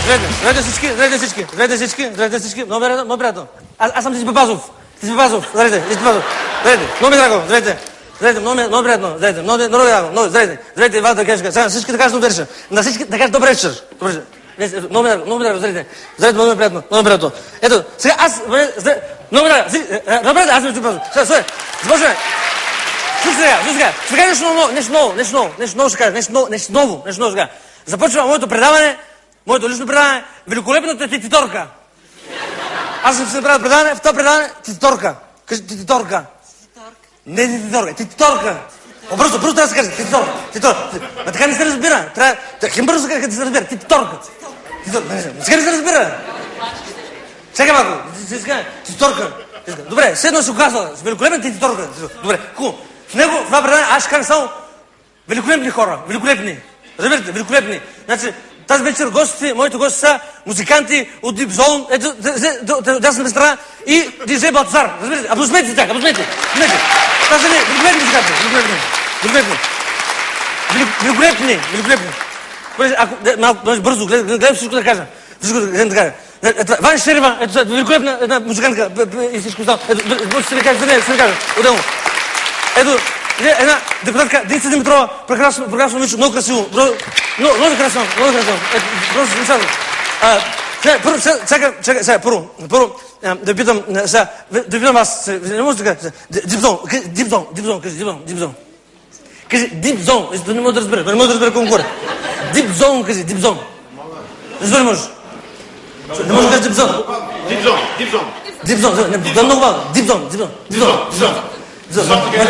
здравейте всички, много приятно. Аз съм Дичи Папазов. Здравейте. Много ми драго, здравейте, много приятно, здравейте, Иван Дъкешка. Сега всички да кажат добре вечер. На всички да кажат добре вечер. Много ми драго, здравейте, много ми приятно. Ето, сега аз, много ми драго, добре, аз съм Дичи Папазов. Сега, започваме. Ще кажа нещо ново. Започва моето предаване, моето лично предаване, великолепната тититорка. Аз съм си направил предаване, в това предаване тититорка. Кажи тититорка. Не тититорка, тититорка. Бързо трябва да се каже тититорка. А така не се разбира. Хем бързо да се разбира. Тититорка. Сега не се разбира. Чакай малко. Тититорка. Добре, седно ще го казва. Великолепна тититорка. Добре, хубаво. В него, в това предаване, аз ще кажа само великолепни хора. Великолепни. Разбирате, великолепни. Значи, тази вечер моите гости са музиканти от Deep Zone, ето, дясната страна, и диджей Балтазар. Разбирате, аплодисменти за тях, аплодисменти. Това са великолепни музиканти, великолепни. Ако бързо, гледам всичко да кажа. Ваня Шерева, ето, великолепна една музикантка и всичко става. Ето, ще ви кажа, отделно. Ето, една депутатка, Деница Димитрова, прекрасно момиче, много красиво. Много красиво. Чакай, първо, да питам вас, не може така, Дипзон, кажи Дипзон. Кажи Дипзон, да не може да разбере кому горе. Дипзон, кажи Дипзон. Разбери можеш. Не може да кажи Дипзон. Дипзон, да много важно. Дипзон.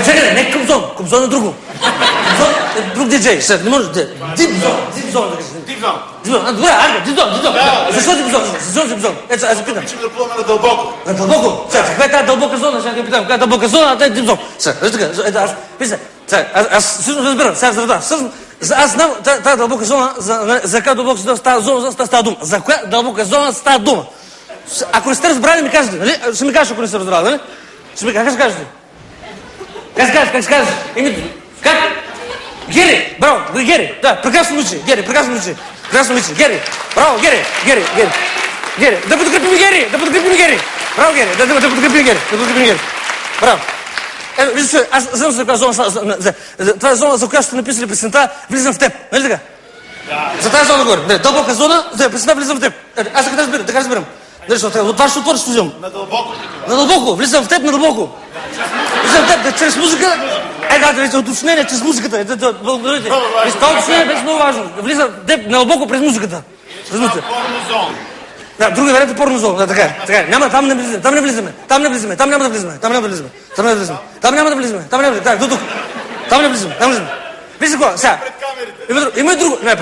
Чакай, не Кобзон е друго. Кобзон е друг диджей. Не може да... Дипзон. Добре, айде, Дипзон. Защо Дипзон? Ето, аз се питам. Обичам да плуваме на дълбоко. На дълбоко? Каква е тази дълбока зона? Сега питам. Каква е дълбока зона, а те е Дипзон. Аз всъщност разбирам. Аз знам тази дълбока зона, за коя дълбока зона става дума. За коя дълбока зона става дума? Ако не сте разбрали, ми кажете, нали? Ще ми кажеш, ако не сте разбрали, нали? Как ще кажете? Как ще кажеш? Как? Гери! Браво! Гери! Да, прекрасно момиче! Гери! Браво, Гери! Да подкрепим Гери! Браво, Гери! Да подкрепим Гери! Браво! Ето, вижте, аз знам за коя зона, това е зона, за която сте написали песента, влизам в теб. Нали така? За тази зона горе. Дълбока зона, за песента влизам в теб. Аз така разбирам. От това ще отвориш студиум. На дълбоко. Влизам в теб на дълбоко. Влизам в теб, чрез музика. Да, уточнение, чрез музиката. Благодарите. Това уточнение беше много важно. Влизам в теб на дълбоко през музиката. Да, други вариант е порнозон. Да, така. Няма, там не влизаме. Там няма да влизаме. Да, до тук. Там не влизаме. Вижте какво, сега. Има и друго. Не,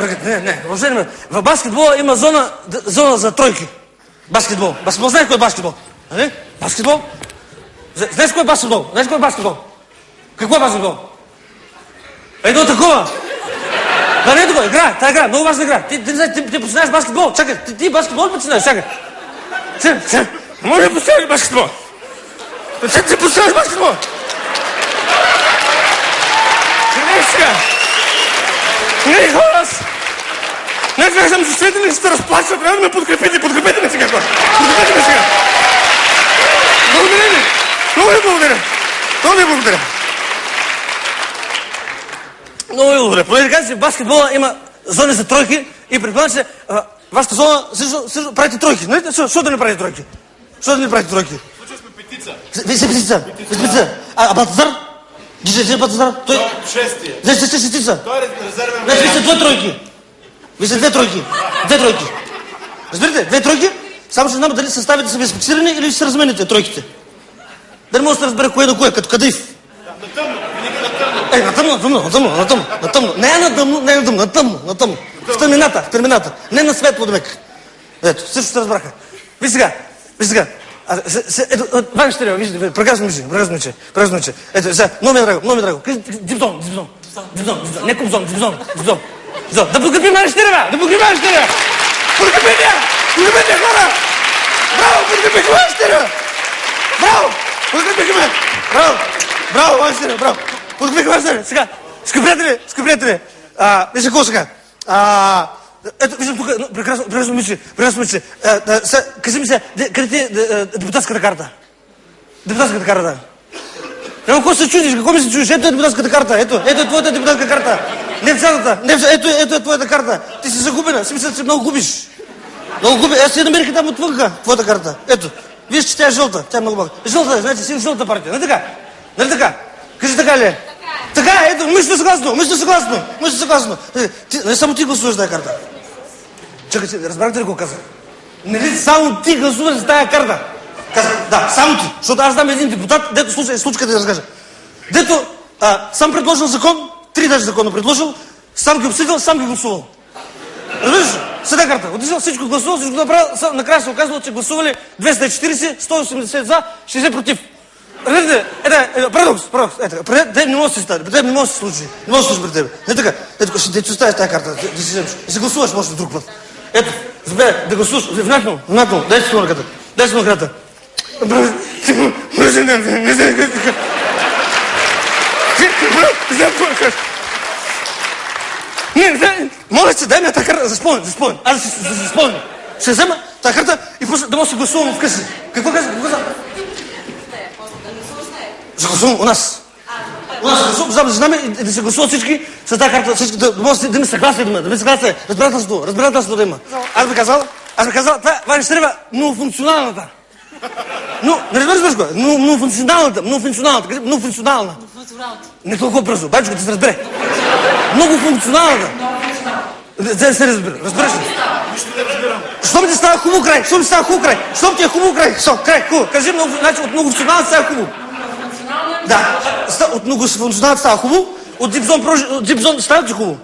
въобще не. В баскетбола има зона за тройки. Баскетбол. Знаеш кой е баскетбол? Нали? Баскетбол? Знаеш кой е баскетбол? Какво е баскетбол? Едно такова. Да, не е такова. Игра, много важна игра. Ти починаеш баскетбол. Чакай, ти баскетбол починаеш, чакай. Може да починаеш баскетбол. Ти починаеш баскетбол. Не, хора, аз съм чувствителен и ще се разплача. Трябва да ме подкрепите. Подкрепете ме сега. Много ви благодаря. Понеже казвате, че в баскетбола има зони за тройки и предполагам, че вашата зона също правите тройки. Защо да не правите тройки? Случай сме петица. Вие сте петица. А Балтазар? Диджей Балтазар? Той е шестия. Вие сте шестица. Той е резервен. Значи вие сте две тройки. Разбирате? Две тройки? Само ще знам дали съставите са ви специрани или ще се размените тройките. Дали може да се разбере кое до кое, като Кадиф. На тъмно. Не е на тъмно. В тъмнината. Не на светло, демек. Ето, също се разбраха. Виж сега. Ваня Шерева, виждате, прекрасно момиче. Ето, сега, много ми драго. Дипзон. Не Кобзон, Дипзон. Да подкрепим Ваня Шерева! Подкрепете, хора! Браво, подкрепете Ваня Шерева! Браво, Ваня Шерева, браво! Подкрепете Ваня Шерева! Сега, скъпи приятели, вижте какво сега. Ето, виждам тук, прекрасно момиче. Кажи ми се, къде ти е депутатската карта? Депутатската карта. Няма какво се чудиш, какво ми се чудиш? Ето е депутатската карта, ето е твоята депутатска карта. Не в цялата, ето е твоята карта. Ти си загубена, си мисля, че много губиш. Много губиш, аз си я намерих там отвънка, твоята карта. Ето, виж, че тя е жълта, тя е много малка. Жълта, значи си в жълта партия, нали така? Нали така? Кажи така ли е? Така е, ето, мисля съгласно. Не само ти гласуваш тази карта. Чакай, разбрахте ли какво казах? Нали само ти гласуваш за тази карта? Да, само ти. Защото аз дам един депутат, дето случка да я разкажа. Дето сам предложил закон, 3 даже закона предложил, сам ги обсъдил, сам ги гласувал. Разбираш? Седа карта. Отишъл, всичко гласувал, всичко направил, накрая се оказало, че гласували 240, 180 за, 60 против. Разбирате? Парадокс. Пред теб не може да се стане, пред теб не може да се случи. Не може да се случи пред тебе. Не така. Ето, ще ти оставиш тази карта, да си вземеш. Да си гласуваш, може да друг път. Ето, да гласуваш, внимателно, дай си на крата. Моля се, дай ми тази карта за спомен. Аз за спомен. Ще взема тази карта и после да може да се гласувам вкъщи. Какво каза? Ще гласувам у нас. У нас ще гласувам, знаме и да се гласуват всички с тази карта, всички да може да има съгласие, разбирателство да има. Аз би казал, това ще трябва многофункционалната. Но, не разбираш кое? Многофункционалната. Не толкова бързо, бачка да се разбере. Многофункционалната. Да се разбираш ли? Щом ти става хубаво край, щом ти е хубаво край, хубаво. Кажи, значи от многофункционалната става хубаво. Да, от многофункционалната става хубаво, от дипзон става ти хубаво.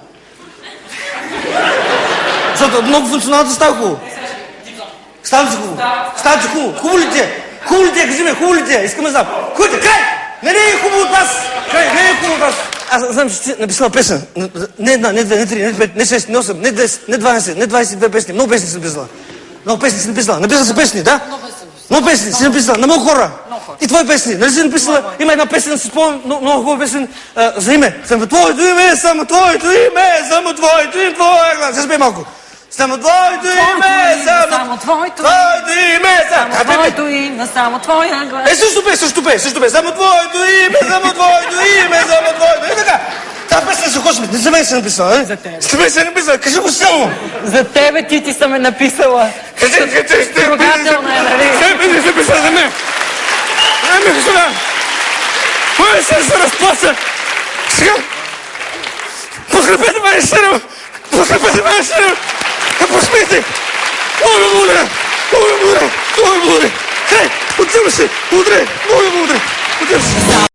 Защото от многофункционалната става хубаво. Става ти хубаво. Хубаво ли ти е? Кажи ми, хубаво ли ти е? Искаме да знам. Край! Не е хубаво от нас! Аз знам, че ти написала песен. Не една, не две, не три, не пет, не 6, не 8, не 10, не 12, не 22 песни. Много песни си написала. Написала си песни, да? Много песни си написала, на много хора. И твои песни. Нали си написала? Има една песен, си спомням, много хубава песен за име. Само твоето име, твоя глас. Сега спей малко. Само твоето име, само твоето глас. Също пей. Само твоето име. И така. Тази песен за Космит, не за мен се написала, не? За мен се написала, кажи го силно. За тебе ти съм е написала. Кажи, Трогателна е, нали? не се написала за мен. Не ми сюда. Моя се разплаша. Сега. Подкрепете ме, Шерема. Посмейте! Много ме благодаря! Край! Отивам се! Благодаря! Много ме благодаря!